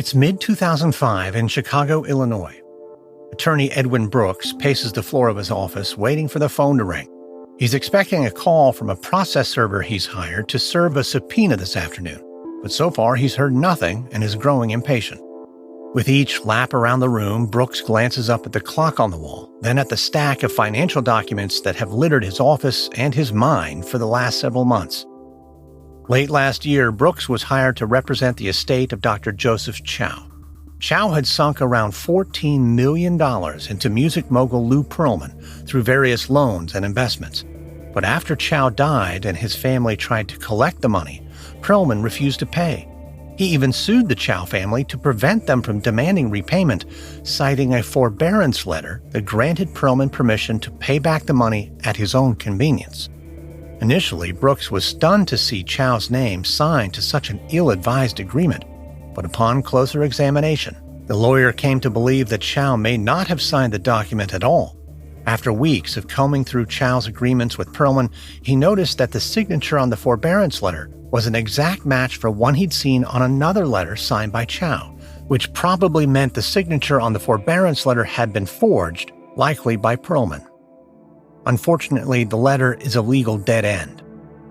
It's mid-2005 in Chicago, Illinois. Attorney Edwin Brooks paces the floor of his office waiting for the phone to ring. He's expecting a call from a process server he's hired to serve a subpoena this afternoon, but so far he's heard nothing and is growing impatient. With each lap around the room, Brooks glances up at the clock on the wall, then at the stack of financial documents that have littered his office and his mind for the last several months. Late last year, Brooks was hired to represent the estate of Dr. Joseph Chow. Chow had sunk around $14 million into music mogul Lou Pearlman through various loans and investments. But after Chow died and his family tried to collect the money, Pearlman refused to pay. He even sued the Chow family to prevent them from demanding repayment, citing a forbearance letter that granted Pearlman permission to pay back the money at his own convenience. Initially, Brooks was stunned to see Chow's name signed to such an ill-advised agreement, but upon closer examination, the lawyer came to believe that Chow may not have signed the document at all. After weeks of combing through Chow's agreements with Pearlman, he noticed that the signature on the forbearance letter was an exact match for one he'd seen on another letter signed by Chow, which probably meant the signature on the forbearance letter had been forged, likely by Pearlman. Unfortunately, the letter is a legal dead end.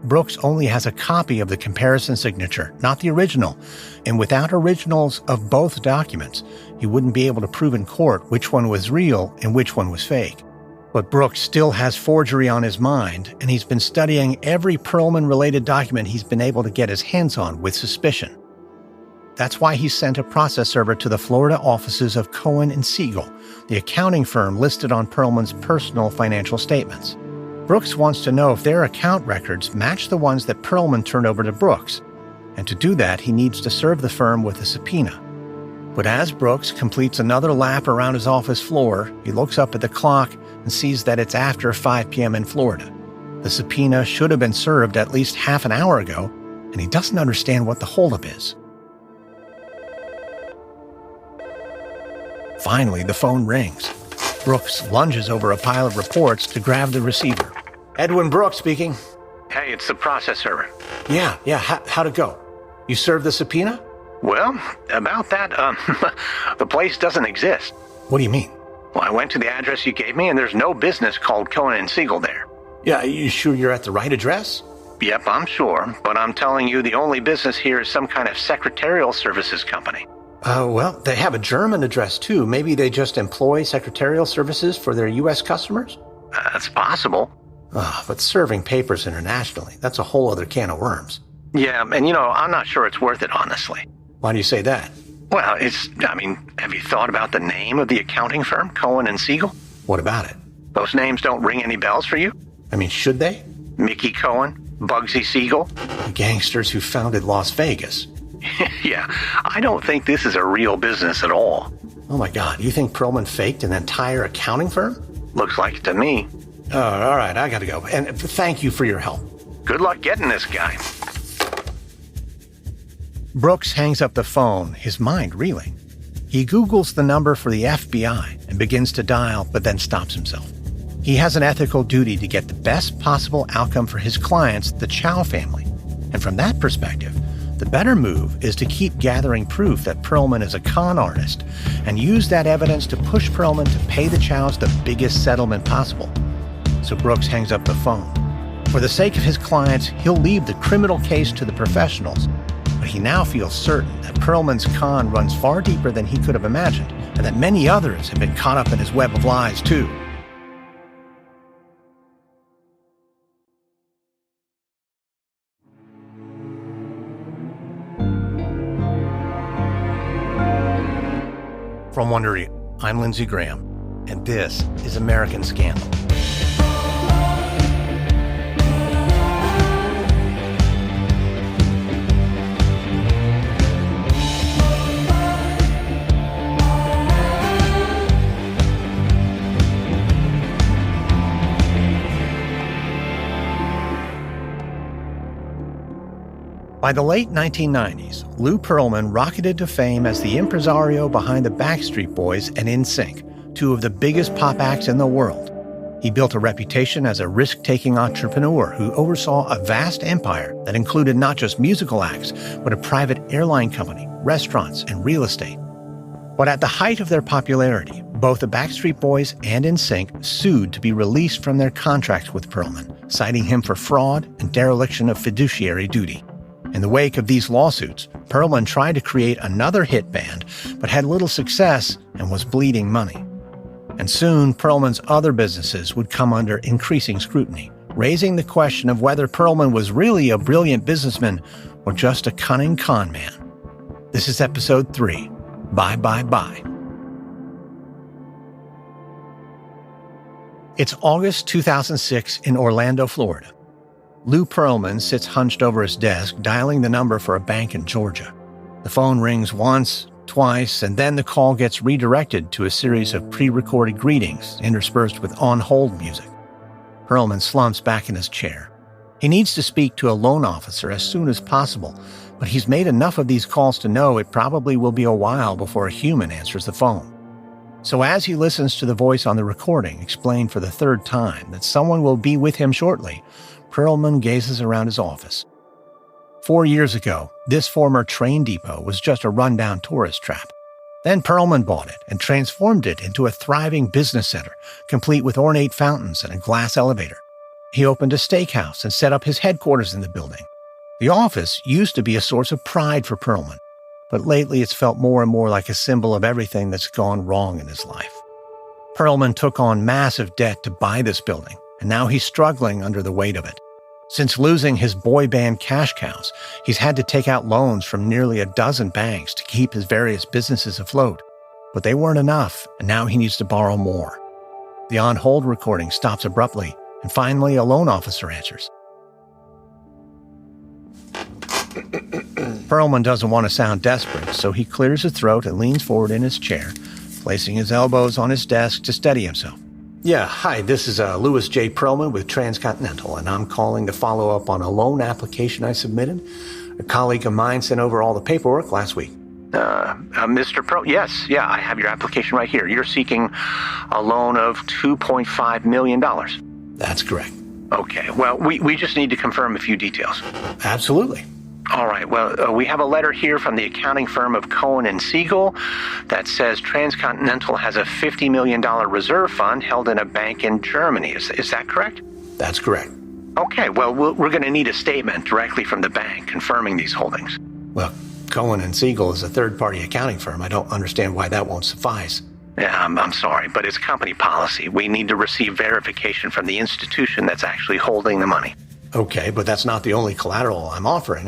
Brooks only has a copy of the comparison signature, not the original, and without originals of both documents, he wouldn't be able to prove in court which one was real and which one was fake. But Brooks still has forgery on his mind, and he's been studying every Pearlman-related document he's been able to get his hands on with suspicion. That's why he sent a process server to the Florida offices of Cohen & Siegel, the accounting firm listed on Pearlman's personal financial statements. Brooks wants to know if their account records match the ones that Pearlman turned over to Brooks, and to do that, he needs to serve the firm with a subpoena. But as Brooks completes another lap around his office floor, he looks up at the clock and sees that it's after 5 p.m. in Florida. The subpoena should have been served at least half an hour ago, and he doesn't understand what the holdup is. Finally, the phone rings. Brooks lunges over a pile of reports to grab the receiver. Edwin Brooks speaking. Hey, it's the process server. Yeah, how'd it go? You served the subpoena? Well, about that, the place doesn't exist. What do you mean? Well, I went to the address you gave me, and there's no business called Cohen & Siegel there. Yeah, you sure you're at the right address? Yep, I'm sure, but I'm telling you the only business here is some kind of secretarial services company. Well, they have a German address too. Maybe they just employ secretarial services for their U.S. customers? That's possible. But serving papers internationally, that's a whole other can of worms. Yeah, and I'm not sure it's worth it, honestly. Why do you say that? Well, have you thought about the name of the accounting firm, Cohen & Siegel? What about it? Those names don't ring any bells for you? Should they? Mickey Cohen, Bugsy Siegel? The gangsters who founded Las Vegas. Yeah, I don't think this is a real business at all. Oh my God, you think Pearlman faked an entire accounting firm? Looks like it to me. Oh, all right, I gotta go. And thank you for your help. Good luck getting this guy. Brooks hangs up the phone, his mind reeling. He Googles the number for the FBI and begins to dial, but then stops himself. He has an ethical duty to get the best possible outcome for his clients, the Chow family. And from that perspective, the better move is to keep gathering proof that Pearlman is a con artist and use that evidence to push Pearlman to pay the Chows the biggest settlement possible. So Brooks hangs up the phone. For the sake of his clients, he'll leave the criminal case to the professionals, but he now feels certain that Pearlman's con runs far deeper than he could have imagined, and that many others have been caught up in his web of lies too. From Wondery, I'm Lindsey Graham, and this is American Scandal. By the late 1990s, Lou Pearlman rocketed to fame as the impresario behind the Backstreet Boys and NSYNC, two of the biggest pop acts in the world. He built a reputation as a risk-taking entrepreneur who oversaw a vast empire that included not just musical acts, but a private airline company, restaurants, and real estate. But at the height of their popularity, both the Backstreet Boys and NSYNC sued to be released from their contracts with Pearlman, citing him for fraud and dereliction of fiduciary duty. In the wake of these lawsuits, Pearlman tried to create another hit band, but had little success and was bleeding money. And soon, Pearlman's other businesses would come under increasing scrutiny, raising the question of whether Pearlman was really a brilliant businessman or just a cunning con man. This is episode 3. Bye, bye, bye. It's August 2006 in Orlando, Florida. Lou Pearlman sits hunched over his desk, dialing the number for a bank in Georgia. The phone rings once, twice, and then the call gets redirected to a series of pre-recorded greetings interspersed with on-hold music. Pearlman slumps back in his chair. He needs to speak to a loan officer as soon as possible, but he's made enough of these calls to know it probably will be a while before a human answers the phone. So as he listens to the voice on the recording explain for the third time that someone will be with him shortly, Pearlman gazes around his office. 4 years ago, this former train depot was just a rundown tourist trap. Then Pearlman bought it and transformed it into a thriving business center, complete with ornate fountains and a glass elevator. He opened a steakhouse and set up his headquarters in the building. The office used to be a source of pride for Pearlman, but lately it's felt more and more like a symbol of everything that's gone wrong in his life. Pearlman took on massive debt to buy this building, and now he's struggling under the weight of it. Since losing his boy band cash cows, he's had to take out loans from nearly a dozen banks to keep his various businesses afloat. But they weren't enough, and now he needs to borrow more. The on-hold recording stops abruptly, and finally a loan officer answers. Pearlman doesn't want to sound desperate, so he clears his throat and leans forward in his chair, placing his elbows on his desk to steady himself. Yeah, hi, this is Louis J. Pearlman with Transcontinental, and I'm calling to follow up on a loan application I submitted. A colleague of mine sent over all the paperwork last week. Mr. Yes, I have your application right here. You're seeking a loan of $2.5 million. That's correct. Okay, well, we just need to confirm a few details. Absolutely. All right, well, we have a letter here from the accounting firm of Cohen & Siegel that says Transcontinental has a $50 million reserve fund held in a bank in Germany. Is that correct? That's correct. Okay, well, we're going to need a statement directly from the bank confirming these holdings. Well, Cohen & Siegel is a third-party accounting firm. I don't understand why that won't suffice. Yeah, I'm sorry, but it's company policy. We need to receive verification from the institution that's actually holding the money. Okay, but that's not the only collateral I'm offering.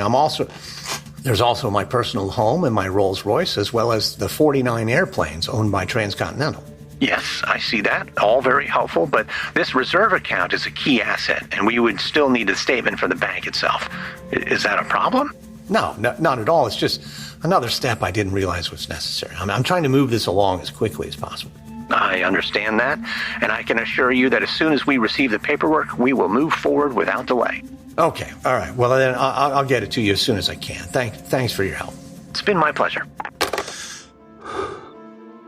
There's also my personal home and my Rolls-Royce, as well as the 49 airplanes owned by Transcontinental. Yes, I see that. All very helpful, but this reserve account is a key asset, and we would still need a statement from the bank itself. Is that a problem? No, not at all. It's just another step I didn't realize was necessary. I'm trying to move this along as quickly as possible. I understand that, and I can assure you that as soon as we receive the paperwork, we will move forward without delay. Okay, all right. Well, then I'll get it to you as soon as I can. Thanks for your help. It's been my pleasure.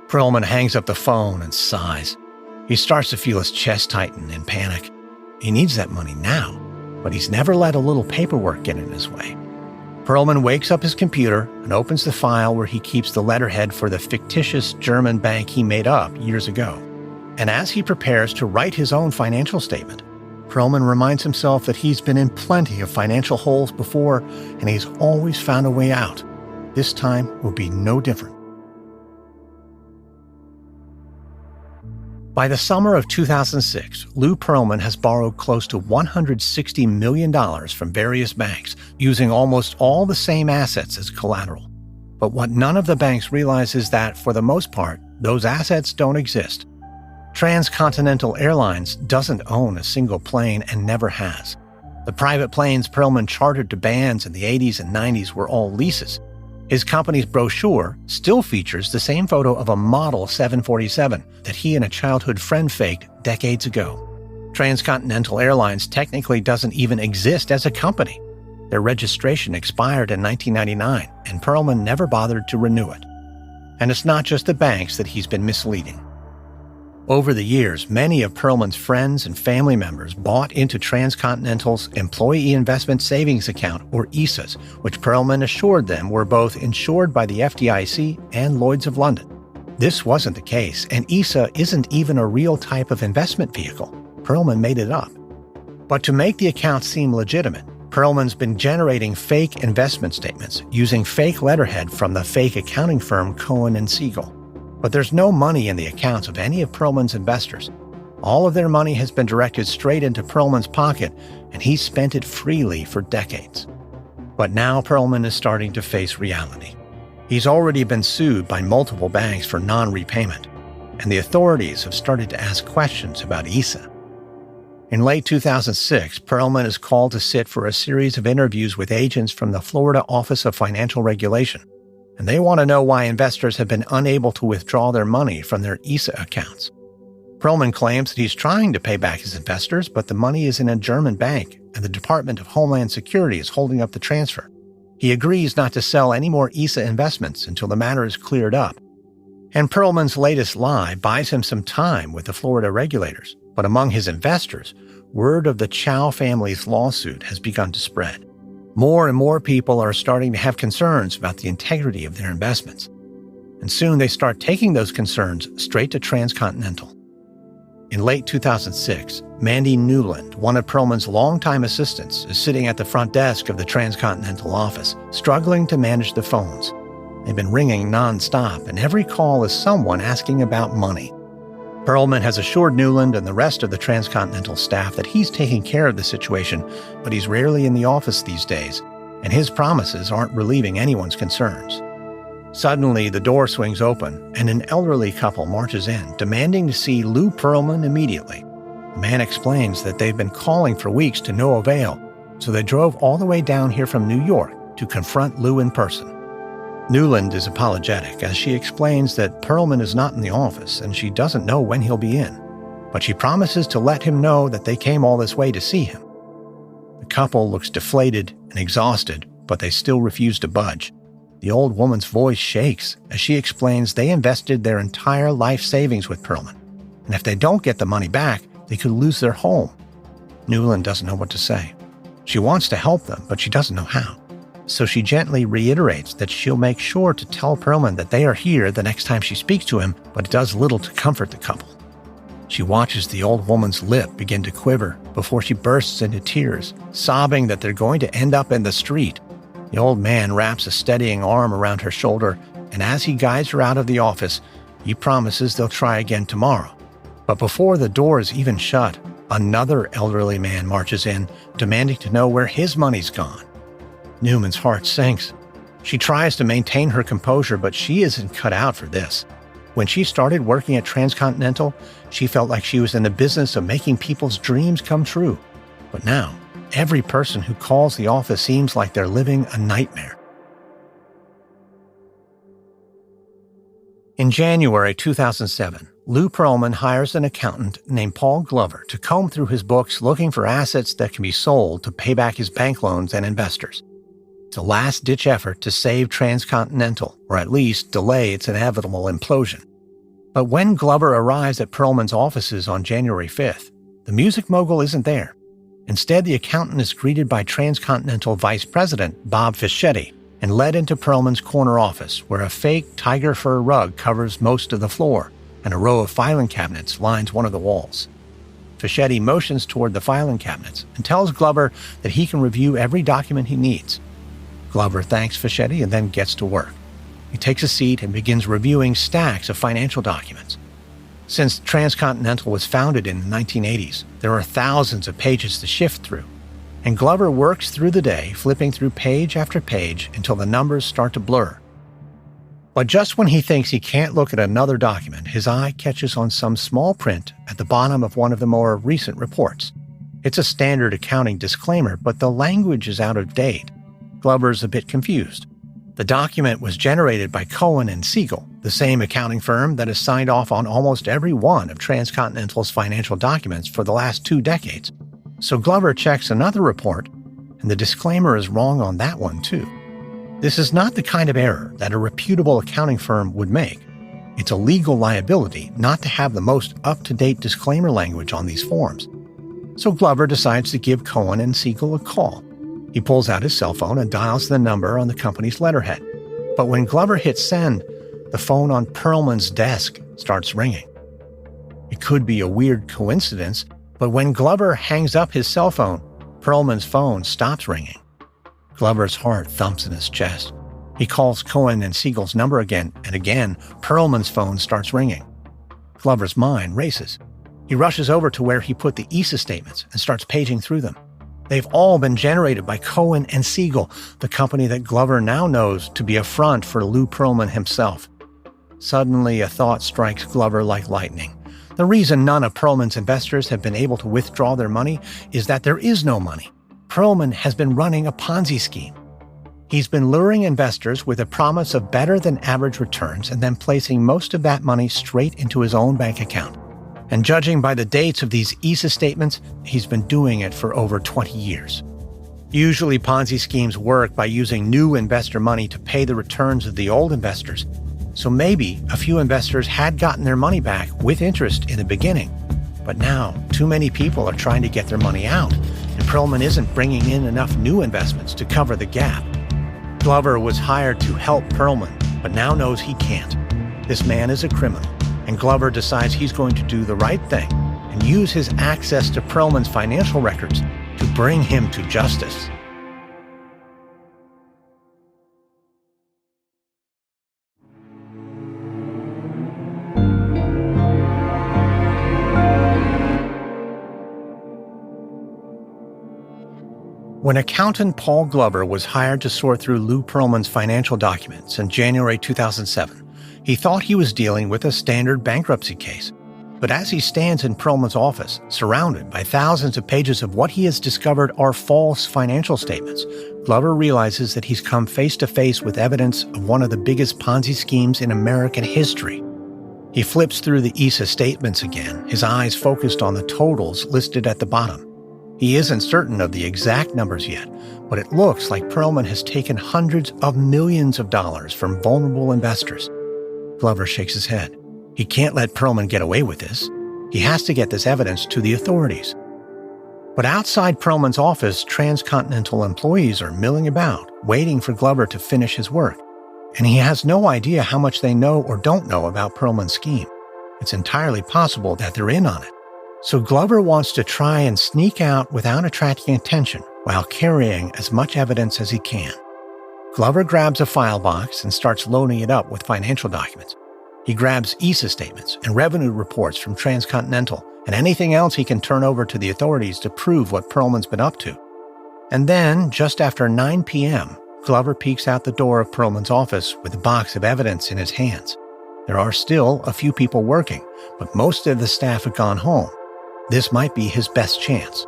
Pearlman hangs up the phone and sighs. He starts to feel his chest tighten in panic. He needs that money now, but he's never let a little paperwork get in his way. Pearlman wakes up his computer and opens the file where he keeps the letterhead for the fictitious German bank he made up years ago. And as he prepares to write his own financial statement, Pearlman reminds himself that he's been in plenty of financial holes before, and he's always found a way out. This time will be no different. By the summer of 2006, Lou Pearlman has borrowed close to $160 million from various banks, using almost all the same assets as collateral. But what none of the banks realize is that, for the most part, those assets don't exist. Transcontinental Airlines doesn't own a single plane and never has. The private planes Pearlman chartered to bands in the 80s and 90s were all leases. His company's brochure still features the same photo of a model 747 that he and a childhood friend faked decades ago. Transcontinental Airlines technically doesn't even exist as a company. Their registration expired in 1999, and Pearlman never bothered to renew it. And it's not just the banks that he's been misleading. Over the years, many of Pearlman's friends and family members bought into Transcontinental's Employee Investment Savings Account, or ESAs, which Pearlman assured them were both insured by the FDIC and Lloyd's of London. This wasn't the case, and ESA isn't even a real type of investment vehicle. Pearlman made it up. But to make the account seem legitimate, Pearlman's been generating fake investment statements using fake letterhead from the fake accounting firm Cohen & Siegel. But there's no money in the accounts of any of Pearlman's investors. All of their money has been directed straight into Pearlman's pocket, and he's spent it freely for decades. But now Pearlman is starting to face reality. He's already been sued by multiple banks for non-repayment, and the authorities have started to ask questions about ESA. In late 2006, Pearlman is called to sit for a series of interviews with agents from the Florida Office of Financial Regulation, and they want to know why investors have been unable to withdraw their money from their ESA accounts. Pearlman claims that he's trying to pay back his investors, but the money is in a German bank, and the Department of Homeland Security is holding up the transfer. He agrees not to sell any more ESA investments until the matter is cleared up. And Pearlman's latest lie buys him some time with the Florida regulators, but among his investors, word of the Chow family's lawsuit has begun to spread. More and more people are starting to have concerns about the integrity of their investments. And soon they start taking those concerns straight to Transcontinental. In late 2006, Mandy Newland, one of Pearlman's longtime assistants, is sitting at the front desk of the Transcontinental office, struggling to manage the phones. They've been ringing nonstop, and every call is someone asking about money. Pearlman has assured Newland and the rest of the Transcontinental staff that he's taking care of the situation, but he's rarely in the office these days, and his promises aren't relieving anyone's concerns. Suddenly, the door swings open, and an elderly couple marches in, demanding to see Lou Pearlman immediately. The man explains that they've been calling for weeks to no avail, so they drove all the way down here from New York to confront Lou in person. Newland is apologetic as she explains that Pearlman is not in the office and she doesn't know when he'll be in, but she promises to let him know that they came all this way to see him. The couple looks deflated and exhausted, but they still refuse to budge. The old woman's voice shakes as she explains they invested their entire life savings with Pearlman, and if they don't get the money back, they could lose their home. Newland doesn't know what to say. She wants to help them, but she doesn't know how. So she gently reiterates that she'll make sure to tell Pearlman that they are here the next time she speaks to him, but it does little to comfort the couple. She watches the old woman's lip begin to quiver before she bursts into tears, sobbing that they're going to end up in the street. The old man wraps a steadying arm around her shoulder, and as he guides her out of the office, he promises they'll try again tomorrow. But before the door is even shut, another elderly man marches in, demanding to know where his money's gone. Newman's heart sinks. She tries to maintain her composure, but she isn't cut out for this. When she started working at Transcontinental, she felt like she was in the business of making people's dreams come true. But now, every person who calls the office seems like they're living a nightmare. In January 2007, Lou Pearlman hires an accountant named Paul Glover to comb through his books looking for assets that can be sold to pay back his bank loans and investors. It's a last-ditch effort to save Transcontinental, or at least delay its inevitable implosion. But when Glover arrives at Pearlman's offices on January 5th, the music mogul isn't there. Instead, the accountant is greeted by Transcontinental Vice President Bob Fischetti and led into Pearlman's corner office, where a fake tiger fur rug covers most of the floor, and a row of filing cabinets lines one of the walls. Fischetti motions toward the filing cabinets and tells Glover that he can review every document he needs. Glover thanks Fischetti and then gets to work. He takes a seat and begins reviewing stacks of financial documents. Since Transcontinental was founded in the 1980s, there are thousands of pages to sift through, and Glover works through the day, flipping through page after page until the numbers start to blur. But just when he thinks he can't look at another document, his eye catches on some small print at the bottom of one of the more recent reports. It's a standard accounting disclaimer, but the language is out of date. Glover's a bit confused. The document was generated by Cohen & Siegel, the same accounting firm that has signed off on almost every one of Transcontinental's financial documents for the last 2 decades. So Glover checks another report, and the disclaimer is wrong on that one too. This is not the kind of error that a reputable accounting firm would make. It's it's a legal liability not to have the most up-to-date disclaimer language on these forms. So Glover decides to give Cohen and Siegel a call. He pulls out his cell phone and dials the number on the company's letterhead. But when Glover hits send, the phone on Pearlman's desk starts ringing. It could be a weird coincidence, but when Glover hangs up his cell phone, Pearlman's phone stops ringing. Glover's heart thumps in his chest. He calls Cohen and Siegel's number again, and again, Pearlman's phone starts ringing. Glover's mind races. He rushes over to where he put the ESA statements and starts paging through them. They've all been generated by Cohen and Siegel, the company that Glover now knows to be a front for Lou Pearlman himself. Suddenly, a thought strikes Glover like lightning. The reason none of Pearlman's investors have been able to withdraw their money is that there is no money. Pearlman has been running a Ponzi scheme. He's been luring investors with a promise of better than average returns and then placing most of that money straight into his own bank account. And judging by the dates of these ESA statements, he's been doing it for over 20 years. Usually Ponzi schemes work by using new investor money to pay the returns of the old investors. So maybe a few investors had gotten their money back with interest in the beginning. But now, too many people are trying to get their money out, and Pearlman isn't bringing in enough new investments to cover the gap. Glover was hired to help Pearlman, but now knows he can't. This man is a criminal. And Glover decides he's going to do the right thing and use his access to Pearlman's financial records to bring him to justice. When accountant Paul Glover was hired to sort through Lou Pearlman's financial documents in January 2007, he thought he was dealing with a standard bankruptcy case. But as he stands in Pearlman's office, surrounded by thousands of pages of what he has discovered are false financial statements, Glover realizes that he's come face to face with evidence of one of the biggest Ponzi schemes in American history. He flips through the ESA statements again, his eyes focused on the totals listed at the bottom. He isn't certain of the exact numbers yet, but it looks like Pearlman has taken hundreds of millions of dollars from vulnerable investors. Glover shakes his head. He can't let Pearlman get away with this. He has to get this evidence to the authorities. But outside Pearlman's office, transcontinental employees are milling about, waiting for Glover to finish his work. And he has no idea how much they know or don't know about Pearlman's scheme. It's entirely possible that they're in on it. So Glover wants to try and sneak out without attracting attention while carrying as much evidence as he can. Glover grabs a file box and starts loading it up with financial documents. He grabs ESA statements and revenue reports from Transcontinental and anything else he can turn over to the authorities to prove what Pearlman's been up to. And then, just after 9 p.m., Glover peeks out the door of Pearlman's office with a box of evidence in his hands. There are still a few people working, but most of the staff have gone home. This might be his best chance.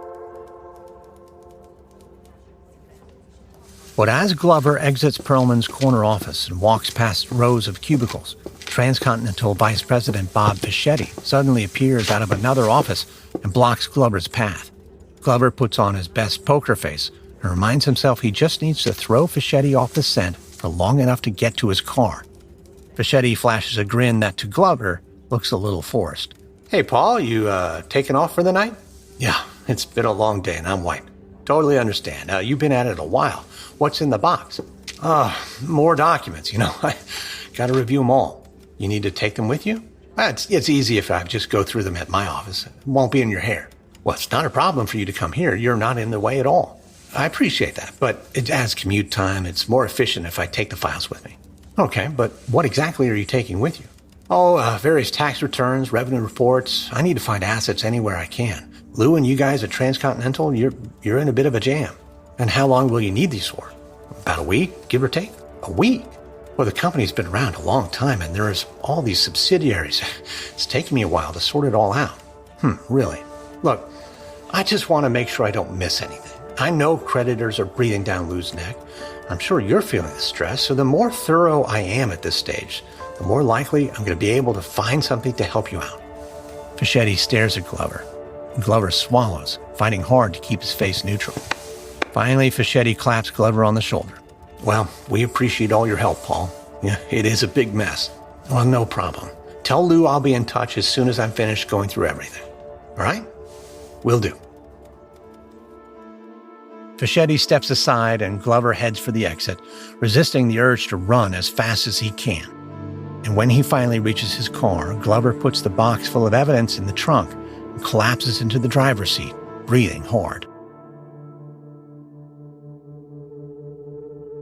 But as Glover exits Pearlman's corner office and walks past rows of cubicles, Transcontinental Vice President Bob Fischetti suddenly appears out of another office and blocks Glover's path. Glover puts on his best poker face and reminds himself he just needs to throw Fischetti off the scent for long enough to get to his car. Fischetti flashes a grin that to Glover looks a little forced. "Hey, Paul, you taking off for the night?" "Yeah, it's been a long day and I'm white." "Totally understand. You've been at it a while. What's in the box?" More documents, I got to review them all." "You need to take them with you?" It's easy if I just go through them at my office. It won't be in your hair." "Well, it's not a problem for you to come here. You're not in the way at all." "I appreciate that, but it adds commute time. It's more efficient if I take the files with me." "Okay, but what exactly are you taking with you?" Various tax returns, revenue reports. I need to find assets anywhere I can. Lou and you guys at Transcontinental, you're in a bit of a jam." "And how long will you need these for?" "About a week, give or take." "A week?" "Well, the company's been around a long time and there's all these subsidiaries. It's taken me a while to sort it all out." Really? Look, I just want to make sure I don't miss anything. I know creditors are breathing down Lou's neck. I'm sure you're feeling the stress, so the more thorough I am at this stage, the more likely I'm going to be able to find something to help you out." Fischetti stares at Glover. Glover swallows, fighting hard to keep his face neutral. Finally, Fischetti claps Glover on the shoulder. "Well, we appreciate all your help, Paul. Yeah, it is a big mess." "Well, no problem. Tell Lou I'll be in touch as soon as I'm finished going through everything. All right? Will do. Fischetti steps aside and Glover heads for the exit, resisting the urge to run as fast as he can. And when he finally reaches his car, Glover puts the box full of evidence in the trunk and collapses into the driver's seat, breathing hard.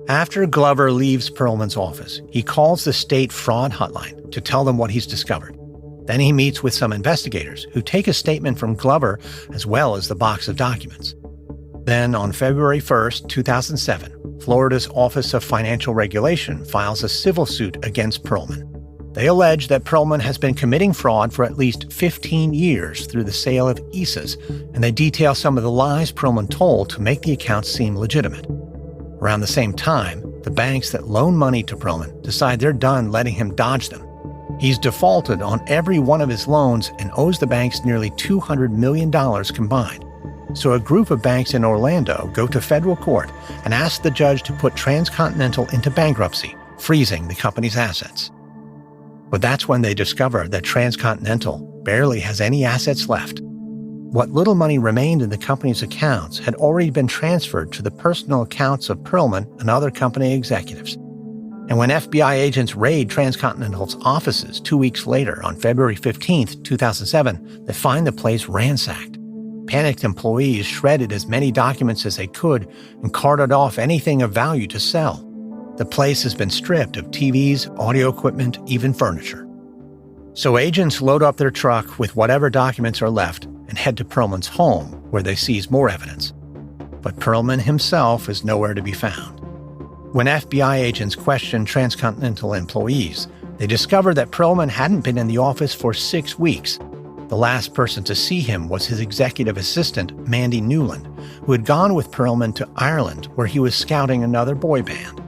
After Glover leaves Pearlman's office, he calls the state fraud hotline to tell them what he's discovered. Then he meets with some investigators who take a statement from Glover as well as the box of documents. Then, on February 1st, 2007, Florida's Office of Financial Regulation files a civil suit against Pearlman. They allege that Pearlman has been committing fraud for at least 15 years through the sale of ESAs, and they detail some of the lies Pearlman told to make the accounts seem legitimate. Around the same time, the banks that loan money to Pearlman decide they're done letting him dodge them. He's defaulted on every one of his loans and owes the banks nearly $200 million combined. So a group of banks in Orlando go to federal court and ask the judge to put Transcontinental into bankruptcy, freezing the company's assets. But that's when they discover that Transcontinental barely has any assets left. What little money remained in the company's accounts had already been transferred to the personal accounts of Pearlman and other company executives. And when FBI agents raid Transcontinental's offices 2 weeks later on February 15, 2007, they find the place ransacked. Panicked employees shredded as many documents as they could and carted off anything of value to sell. The place has been stripped of TVs, audio equipment, even furniture. So agents load up their truck with whatever documents are left and head to Pearlman's home, where they seize more evidence. But Pearlman himself is nowhere to be found. When FBI agents question Transcontinental employees, they discover that Pearlman hadn't been in the office for 6 weeks. The last person to see him was his executive assistant, Mandy Newland, who had gone with Pearlman to Ireland, where he was scouting another boy band.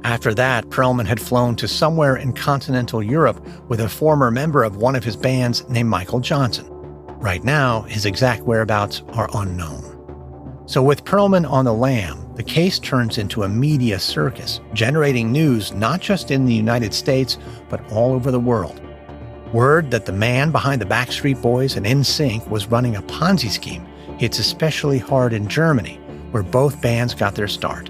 After that, Pearlman had flown to somewhere in continental Europe with a former member of one of his bands named Michael Johnson. Right now, his exact whereabouts are unknown. So with Pearlman on the lam, the case turns into a media circus, generating news not just in the United States, but all over the world. Word that the man behind the Backstreet Boys and NSYNC was running a Ponzi scheme hits especially hard in Germany, where both bands got their start.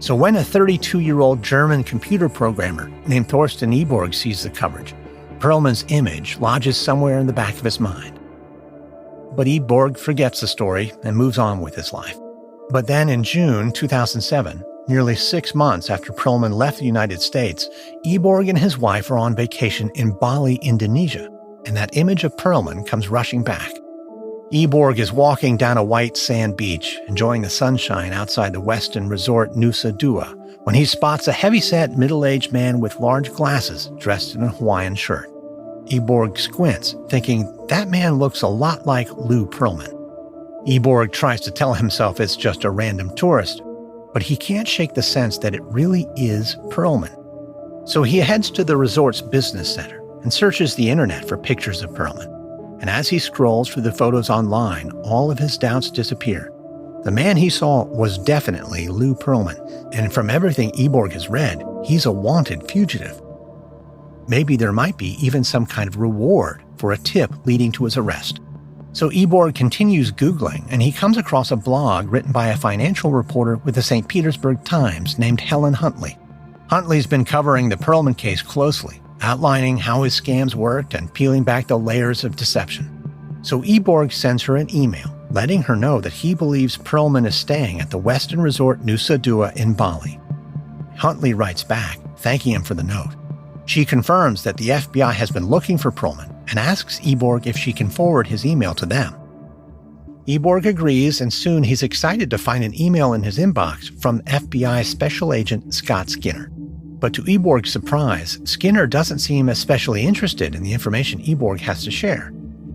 So when a 32-year-old German computer programmer named Thorsten Eborg sees the coverage, Pearlman's image lodges somewhere in the back of his mind. But Eborg forgets the story and moves on with his life. But then in June 2007, nearly 6 months after Pearlman left the United States, Eborg and his wife are on vacation in Bali, Indonesia, and that image of Pearlman comes rushing back. Eborg is walking down a white sand beach, enjoying the sunshine outside the Westin resort Nusa Dua, when he spots a heavyset middle-aged man with large glasses dressed in a Hawaiian shirt. Eborg squints, thinking that man looks a lot like Lou Pearlman. Eborg tries to tell himself it's just a random tourist, but he can't shake the sense that it really is Pearlman. So he heads to the resort's business center and searches the internet for pictures of Pearlman. And as he scrolls through the photos online, all of his doubts disappear. The man he saw was definitely Lou Pearlman, and from everything Eborg has read, he's a wanted fugitive. Maybe there might be even some kind of reward for a tip leading to his arrest. So Eborg continues Googling, and he comes across a blog written by a financial reporter with the St. Petersburg Times named Helen Huntley. Huntley's been covering the Pearlman case closely, outlining how his scams worked and peeling back the layers of deception. So Eborg sends her an email, letting her know that he believes Pearlman is staying at the Westin resort Nusa Dua in Bali. Huntley writes back, thanking him for the note. She confirms that the FBI has been looking for Pearlman and asks Eborg if she can forward his email to them. Eborg agrees, and soon he's excited to find an email in his inbox from FBI Special Agent Scott Skinner. But to Eborg's surprise, Skinner doesn't seem especially interested in the information Eborg has to share.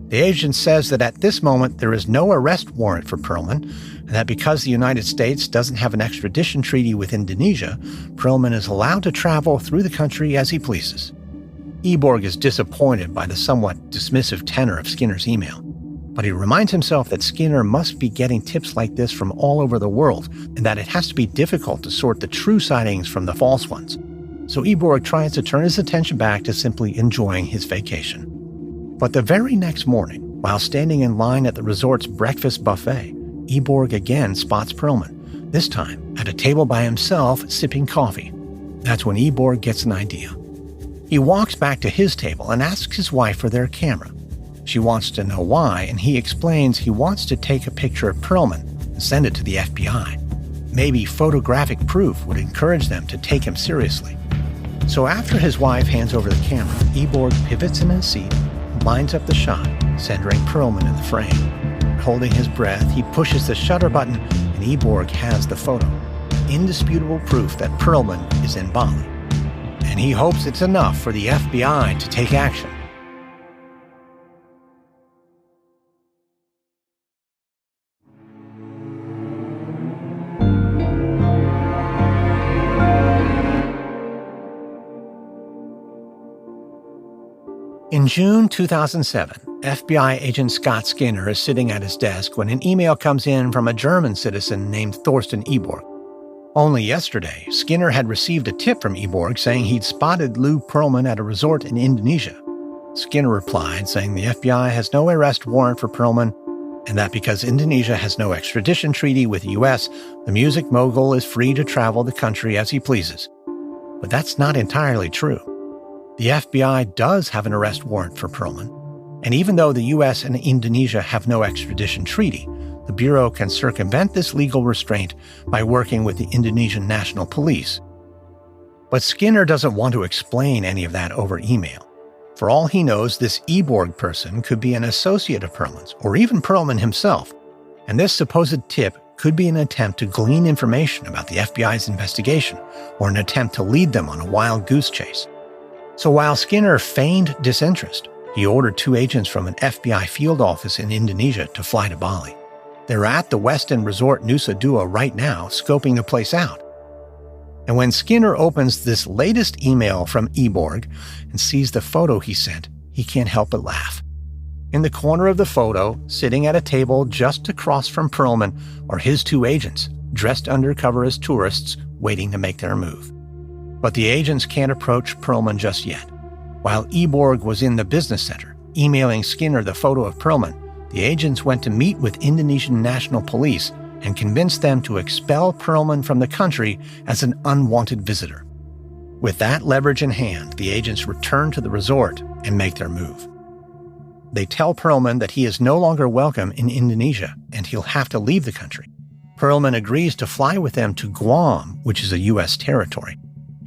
The agent says that at this moment there is no arrest warrant for Pearlman, and that because the United States doesn't have an extradition treaty with Indonesia, Pearlman is allowed to travel through the country as he pleases. Eborg is disappointed by the somewhat dismissive tenor of Skinner's email, but he reminds himself that Skinner must be getting tips like this from all over the world, and that it has to be difficult to sort the true sightings from the false ones. so Eborg tries to turn his attention back to simply enjoying his vacation. But the very next morning, while standing in line at the resort's breakfast buffet, Eborg again spots Pearlman, this time at a table by himself sipping coffee. That's when Eborg gets an idea. He walks back to his table and asks his wife for their camera. She wants to know why, and he explains he wants to take a picture of Pearlman and send it to the FBI. Maybe photographic proof would encourage them to take him seriously. So after his wife hands over the camera, Eborg pivots in his seat and lines up the shot, centering Pearlman in the frame. Holding his breath, he pushes the shutter button, and Eborg has the photo. Indisputable proof that Pearlman is in Bali. And he hopes it's enough for the FBI to take action. In June 2007, FBI agent Scott Skinner is sitting at his desk when an email comes in from a German citizen named Thorsten Eborg. Only yesterday, Skinner had received a tip from Eborg saying he'd spotted Lou Pearlman at a resort in Indonesia. Skinner replied saying the FBI has no arrest warrant for Pearlman, and that because Indonesia has no extradition treaty with the U.S., the music mogul is free to travel the country as he pleases. But that's not entirely true. The FBI does have an arrest warrant for Pearlman, and even though the U.S. and Indonesia have no extradition treaty, the Bureau can circumvent this legal restraint by working with the Indonesian National Police. But Skinner doesn't want to explain any of that over email. For all he knows, this Eborg person could be an associate of Pearlman's, or even Pearlman himself, and this supposed tip could be an attempt to glean information about the FBI's investigation, or an attempt to lead them on a wild goose chase. So while Skinner feigned disinterest, he ordered 2 agents from an FBI field office in Indonesia to fly to Bali. They're at the West End Resort Nusa Dua right now, scoping the place out. And when Skinner opens this latest email from Eborg and sees the photo he sent, he can't help but laugh. In the corner of the photo, sitting at a table just across from Pearlman, are his 2 agents, dressed undercover as tourists, waiting to make their move. But the agents can't approach Pearlman just yet. While Eborg was in the business center, emailing Skinner the photo of Pearlman, the agents went to meet with Indonesian National Police and convinced them to expel Pearlman from the country as an unwanted visitor. With that leverage in hand, the agents return to the resort and make their move. They tell Pearlman that he is no longer welcome in Indonesia and he'll have to leave the country. Pearlman agrees to fly with them to Guam, which is a U.S. territory.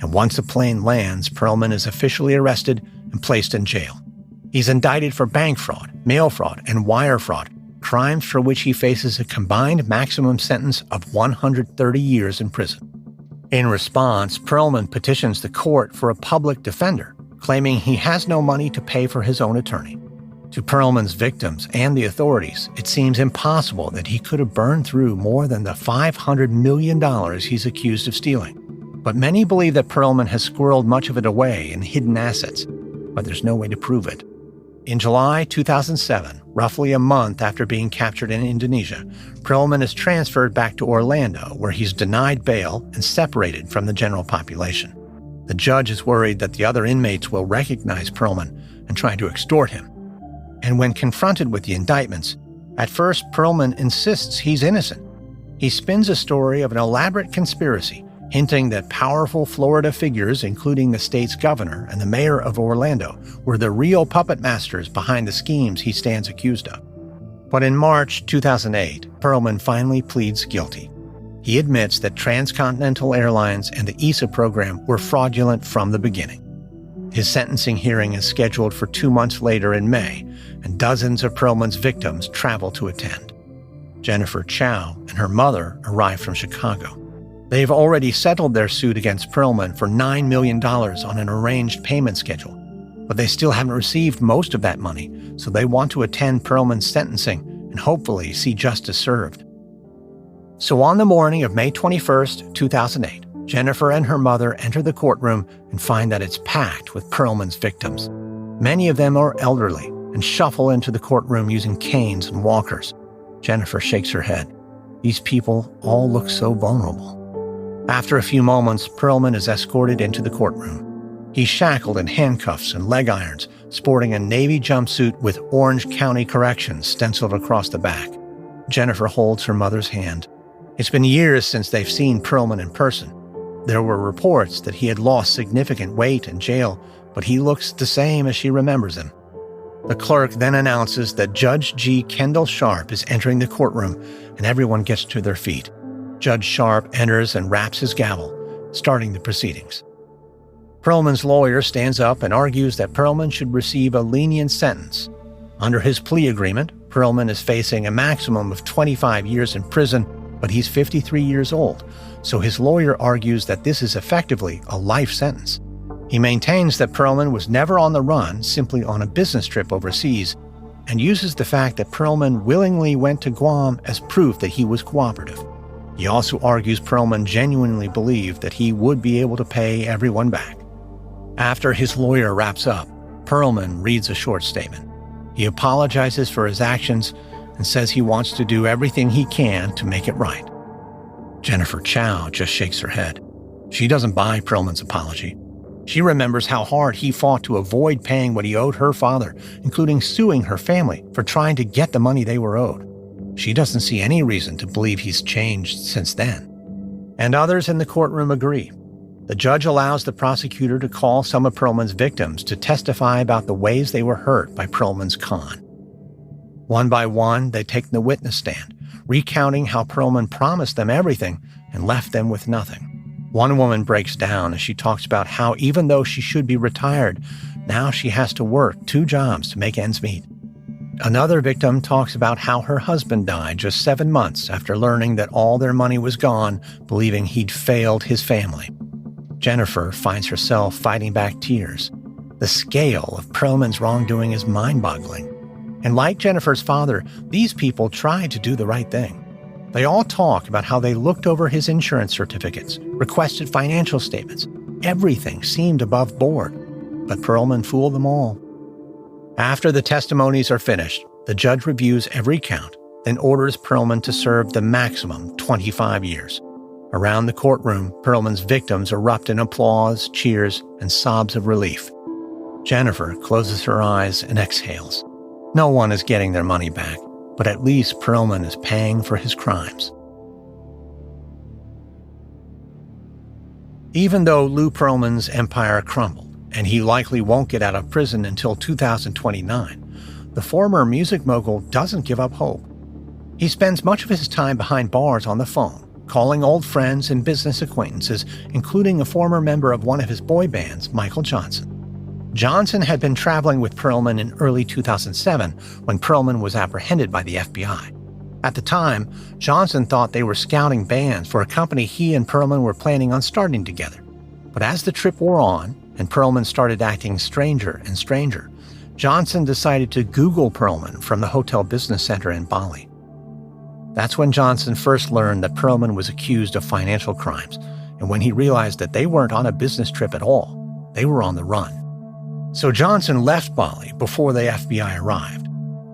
And once the plane lands, Pearlman is officially arrested and placed in jail. He's indicted for bank fraud, mail fraud, and wire fraud, crimes for which he faces a combined maximum sentence of 130 years in prison. In response, Pearlman petitions the court for a public defender, claiming he has no money to pay for his own attorney. To Pearlman's victims and the authorities, it seems impossible that he could have burned through more than the $500 million he's accused of stealing. But many believe that Pearlman has squirreled much of it away in hidden assets, but there's no way to prove it. In July 2007, roughly a month after being captured in Indonesia, Pearlman is transferred back to Orlando, where he's denied bail and separated from the general population. The judge is worried that the other inmates will recognize Pearlman and try to extort him. And when confronted with the indictments, at first Pearlman insists he's innocent. He spins a story of an elaborate conspiracy, hinting that powerful Florida figures, including the state's governor and the mayor of Orlando, were the real puppet masters behind the schemes he stands accused of. But in March 2008, Pearlman finally pleads guilty. He admits that Transcontinental Airlines and the ESA program were fraudulent from the beginning. His sentencing hearing is scheduled for 2 months later in May, and dozens of Pearlman's victims travel to attend. Jennifer Chow and her mother arrive from Chicago. They've already settled their suit against Pearlman for $9 million on an arranged payment schedule, but they still haven't received most of that money, so they want to attend Pearlman's sentencing and hopefully see justice served. So on the morning of May 21st, 2008, Jennifer and her mother enter the courtroom and find that it's packed with Pearlman's victims. Many of them are elderly and shuffle into the courtroom using canes and walkers. Jennifer shakes her head. These people all look so vulnerable. After a few moments, Pearlman is escorted into the courtroom. He's shackled in handcuffs and leg irons, sporting a navy jumpsuit with Orange County Corrections stenciled across the back. Jennifer holds her mother's hand. It's been years since they've seen Pearlman in person. There were reports that he had lost significant weight in jail, but he looks the same as she remembers him. The clerk then announces that Judge G. Kendall Sharp is entering the courtroom, and everyone gets to their feet. Judge Sharp enters and raps his gavel, starting the proceedings. Pearlman's lawyer stands up and argues that Pearlman should receive a lenient sentence. Under his plea agreement, Pearlman is facing a maximum of 25 years in prison, but he's 53 years old, so his lawyer argues that this is effectively a life sentence. He maintains that Pearlman was never on the run, simply on a business trip overseas, and uses the fact that Pearlman willingly went to Guam as proof that he was cooperative. He also argues Pearlman genuinely believed that he would be able to pay everyone back. After his lawyer wraps up, Pearlman reads a short statement. He apologizes for his actions and says he wants to do everything he can to make it right. Jennifer Chow just shakes her head. She doesn't buy Pearlman's apology. She remembers how hard he fought to avoid paying what he owed her father, including suing her family for trying to get the money they were owed. She doesn't see any reason to believe he's changed since then. And others in the courtroom agree. The judge allows the prosecutor to call some of Pearlman's victims to testify about the ways they were hurt by Pearlman's con. One by one, they take the witness stand, recounting how Pearlman promised them everything and left them with nothing. One woman breaks down as she talks about how even though she should be retired, now she has to work 2 jobs to make ends meet. Another victim talks about how her husband died just 7 months after learning that all their money was gone, believing he'd failed his family. Jennifer finds herself fighting back tears. The scale of Pearlman's wrongdoing is mind-boggling. And like Jennifer's father, these people tried to do the right thing. They all talk about how they looked over his insurance certificates, requested financial statements. Everything seemed above board, but Pearlman fooled them all. After the testimonies are finished, the judge reviews every count, then orders Pearlman to serve the maximum 25 years. Around the courtroom, Pearlman's victims erupt in applause, cheers, and sobs of relief. Jennifer closes her eyes and exhales. No one is getting their money back, but at least Pearlman is paying for his crimes. Even though Lou Pearlman's empire crumbled, and he likely won't get out of prison until 2029, the former music mogul doesn't give up hope. He spends much of his time behind bars on the phone, calling old friends and business acquaintances, including a former member of one of his boy bands, Michael Johnson. Johnson had been traveling with Pearlman in early 2007 when Pearlman was apprehended by the FBI. At the time, Johnson thought they were scouting bands for a company he and Pearlman were planning on starting together. But as the trip wore on, and Pearlman started acting stranger and stranger, Johnson decided to Google Pearlman from the Hotel Business Center in Bali. That's when Johnson first learned that Pearlman was accused of financial crimes, and when he realized that they weren't on a business trip at all, they were on the run. So Johnson left Bali before the FBI arrived,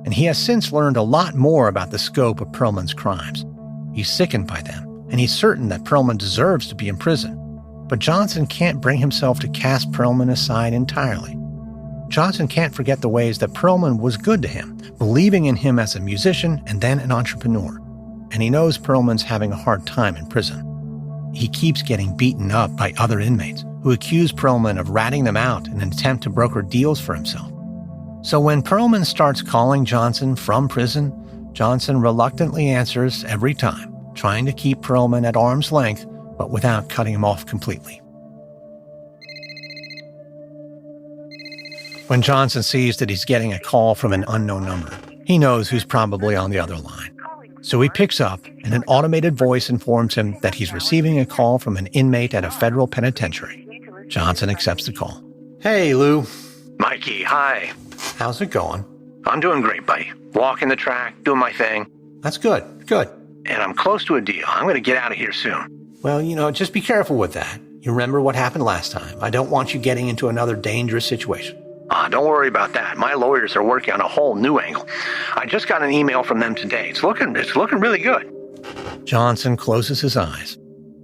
and he has since learned a lot more about the scope of Pearlman's crimes. He's sickened by them, and he's certain that Pearlman deserves to be in prison. But Johnson can't bring himself to cast Pearlman aside entirely. Johnson can't forget the ways that Pearlman was good to him, believing in him as a musician and then an entrepreneur. And he knows Pearlman's having a hard time in prison. He keeps getting beaten up by other inmates who accuse Pearlman of ratting them out in an attempt to broker deals for himself. So when Pearlman starts calling Johnson from prison, Johnson reluctantly answers every time, trying to keep Pearlman at arm's length, but without cutting him off completely. When Johnson sees that he's getting a call from an unknown number, he knows who's probably on the other line. So he picks up, and an automated voice informs him that he's receiving a call from an inmate at a federal penitentiary. Johnson accepts the call. Hey, Lou. Mikey, hi. How's it going? I'm doing great, buddy. Walking the track, doing my thing. That's good. And I'm close to a deal. I'm going to get out of here soon. Well, just be careful with that. You remember what happened last time. I don't want you getting into another dangerous situation. Don't worry about that. My lawyers are working on a whole new angle. I just got an email from them today. It's looking really good. Johnson closes his eyes.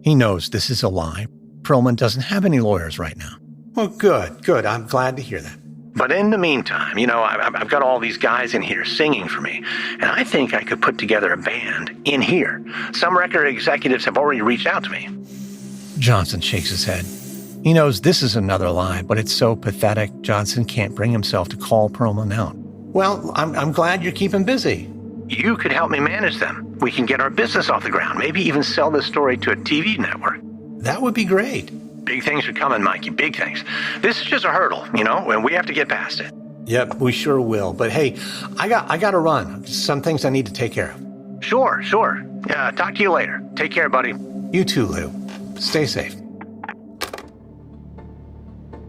He knows this is a lie. Pearlman doesn't have any lawyers right now. Well, good. I'm glad to hear that. But in the meantime, I've got all these guys in here singing for me, and I think I could put together a band in here. Some record executives have already reached out to me. Johnson shakes his head. He knows this is another lie, but it's so pathetic, Johnson can't bring himself to call Pearlman out. Well, I'm glad you're keeping busy. You could help me manage them. We can get our business off the ground, maybe even sell this story to a TV network. That would be great. Big things are coming, Mikey, big things. This is just a hurdle, and we have to get past it. Yep, we sure will. But hey, I got to run. Some things I need to take care of. Sure. Talk to you later. Take care, buddy. You too, Lou. Stay safe.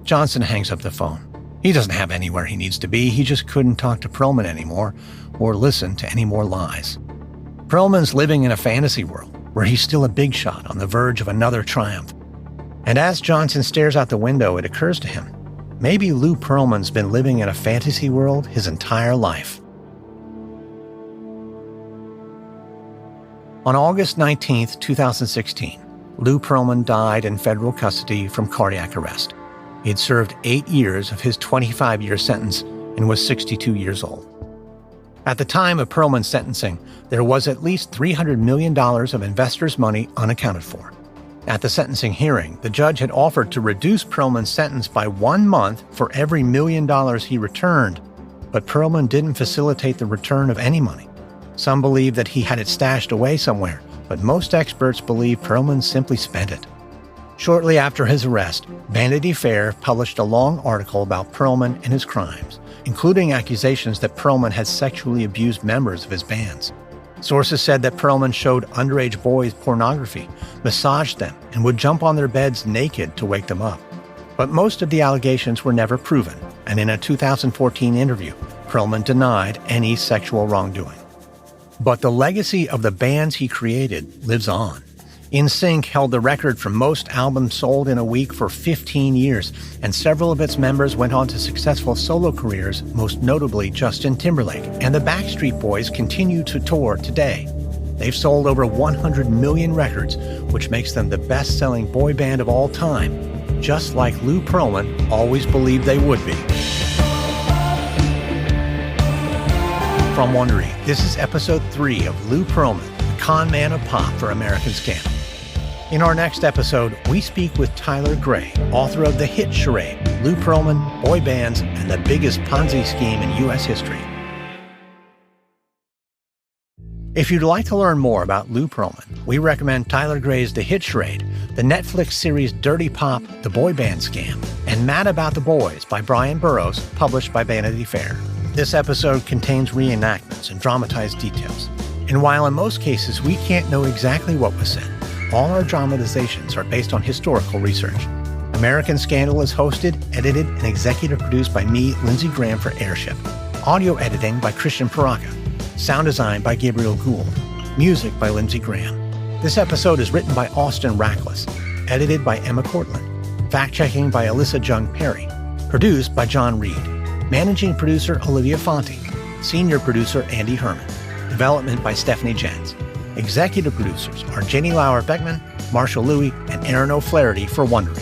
Johnson hangs up the phone. He doesn't have anywhere he needs to be. He just couldn't talk to Pearlman anymore or listen to any more lies. Pearlman's living in a fantasy world where he's still a big shot on the verge of another triumph. And as Johnson stares out the window, it occurs to him, maybe Lou Pearlman's been living in a fantasy world his entire life. On August 19th, 2016, Lou Pearlman died in federal custody from cardiac arrest. He had served 8 years of his 25-year sentence and was 62 years old. At the time of Pearlman's sentencing, there was at least $300 million of investors' money unaccounted for. At the sentencing hearing, the judge had offered to reduce Pearlman's sentence by 1 month for every $1 million he returned, but Pearlman didn't facilitate the return of any money. Some believe that he had it stashed away somewhere, but most experts believe Pearlman simply spent it. Shortly after his arrest, Vanity Fair published a long article about Pearlman and his crimes, including accusations that Pearlman had sexually abused members of his bands. Sources said that Pearlman showed underage boys pornography, massaged them, and would jump on their beds naked to wake them up. But most of the allegations were never proven, and in a 2014 interview, Pearlman denied any sexual wrongdoing. But the legacy of the bands he created lives on. NSYNC held the record for most albums sold in a week for 15 years, and several of its members went on to successful solo careers, most notably Justin Timberlake, and the Backstreet Boys continue to tour today. They've sold over 100 million records, which makes them the best-selling boy band of all time, just like Lou Pearlman always believed they would be. From Wondery, this is episode 3 of Lou Pearlman, the con man of pop for American Scandal. In our next episode, we speak with Tyler Gray, author of the hit charade, Lou Pearlman, Boy Bands, and the Biggest Ponzi Scheme in U.S. History. If you'd like to learn more about Lou Pearlman, we recommend Tyler Gray's The Hit Charade, the Netflix series Dirty Pop, The Boy Band Scam, and Mad About the Boys by Brian Burrows, published by Vanity Fair. This episode contains reenactments and dramatized details. And while in most cases we can't know exactly what was said, all our dramatizations are based on historical research. American Scandal is hosted, edited, and executive produced by me, Lindsey Graham, for Airship. Audio editing by Christian Paraca. Sound design by Gabriel Gould. Music by Lindsey Graham. This episode is written by Austin Rackless. Edited by Emma Cortland. Fact-checking by Alyssa Jung Perry. Produced by John Reed. Managing producer Olivia Fonte. Senior producer Andy Herman. Development by Stephanie Jens. Executive producers are Jenny Lauer-Beckman, Marshall Louie, and Aaron O'Flaherty for Wondery.